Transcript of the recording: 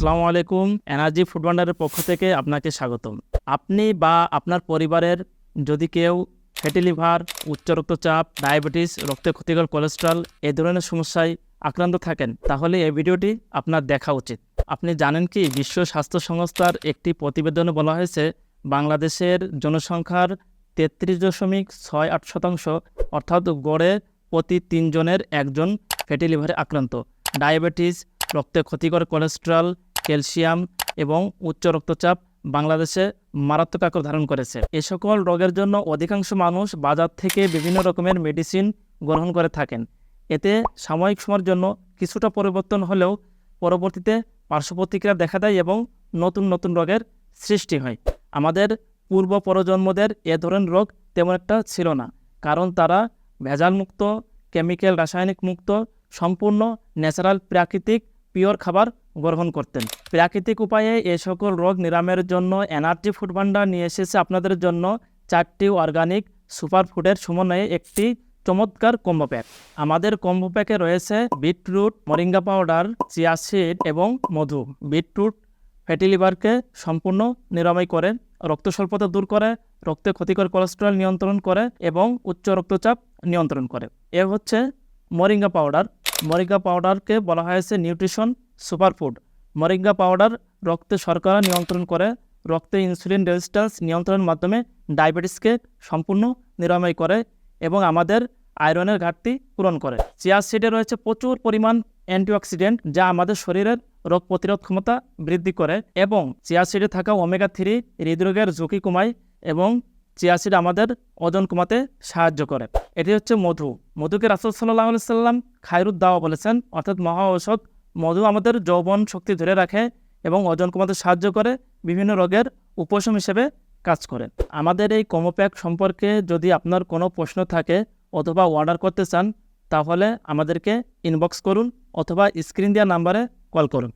আসসালামু আলাইকুম। Energy food ভান্ডারের পক্ষ থেকে আপনাকে স্বাগতম। আপনি বা আপনার পরিবারের যদি কেউ ফ্যাটি লিভার, উচ্চ রক্তচাপ, ডায়াবেটিস, রক্তে ক্ষতিকর কোলেস্ট্রল এই ধরনের সমস্যায় আক্রান্ত থাকেন, তাহলে এই ভিডিওটি আপনার দেখা উচিত। আপনি জানেন কি, বিশ্ব স্বাস্থ্য সংস্থার একটি প্রতিবেদনে বলা হয়েছে বাংলাদেশের জনসংখ্যার 33.68% অর্থাৎ গড়ে প্রতি 3 জনের একজন ফ্যাটি লিভারে আক্রান্ত। ডায়াবেটিস, রক্তে ক্ষতিকর কোলেস্ট্রল, ক্যালসিয়াম এবং উচ্চ রক্তচাপ বাংলাদেশে মারাত্মক আকার ধারণ করেছে। এ সকল রোগের জন্য অধিকাংশ মানুষ বাজার থেকে বিভিন্ন রকমের মেডিসিন গ্রহণ করে থাকেন। এতে সাময়িক সময়ের জন্য কিছুটা পরিবর্তন হলেও পরবর্তীতে পার্শ্ব প্রতিক্রিয়া দেখা দেয় এবং নতুন নতুন রোগের সৃষ্টি হয়। আমাদের পূর্ব প্রজন্মদের এ ধরনের রোগ তেমন একটা ছিল না, কারণ তারা ভেজালমুক্ত, কেমিক্যাল রাসায়নিক মুক্ত, সম্পূর্ণ ন্যাচারাল প্রাকৃতিক পিওর খাবার গ্রহণ করতেন। প্রাকৃতিক উপায়ে এ সকল রোগ নিরাময়ের জন্য এনার্জি ফুড ভান্ডার নিয়ে এসেছে আপনাদের জন্য 4টি অর্গানিক সুপার ফুডের সমন্বয়ে একটি চমৎকার কম্বো প্যাক। আমাদের কম্বো প্যাকে রয়েছে beetroot, moringa powder, chia seed এবং মধু। বিটরুট ফ্যাটি লিভারকে সম্পূর্ণ নিরাময় করে, রক্ত স্বল্পতা দূর করে, রক্তে ক্ষতিকর কোলেস্টেরল নিয়ন্ত্রণ করে এবং উচ্চ রক্তচাপ নিয়ন্ত্রণ করে। এ হচ্ছে মরিঙ্গা পাউডার। মরিঙ্গা পাউডারকে বলা হয়েছে নিউট্রিশন সুপারফুড। মরিঙ্গা পাউডার রক্তে শর্করা নিয়ন্ত্রণ করে, রক্তে ইনসুলিন রেজিস্ট্যান্স নিয়ন্ত্রণের মাধ্যমে ডায়াবেটিসকে সম্পূর্ণ নিরাময় করে এবং আমাদের আয়রনের ঘাটতি পূরণ করে। চিয়া সিডে রয়েছে প্রচুর পরিমাণ অ্যান্টিঅক্সিডেন্ট, যা আমাদের শরীরের রোগ প্রতিরোধ ক্ষমতা বৃদ্ধি করে এবং চিয়া সিডে থাকা ওমেগা-3 হৃদরোগের ঝুঁকি কমায় এবং চিয়া সিড আমাদের ওজন কমাতে সাহায্য করে। এটি হচ্ছে মধু। মধুকে রাসূল সাল্লাল্লাহু আলাইহি সাল্লাম খায়রুদ দাওয়া বলেছেন, অর্থাৎ মহা ঔষধ। মধু আমাদের যৌবন শক্তি ধরে রাখে এবং ওজন কমাতে সাহায্য করে, বিভিন্ন রোগের উপশম হিসেবে কাজ করে। আমাদের এই কম্বো প্যাক সম্পর্কে যদি আপনার কোনো প্রশ্ন থাকে অথবা অর্ডার করতে চান, তাহলে আমাদেরকে ইনবক্স করুন অথবা স্ক্রিন দেওয়া নাম্বারে কল করুন।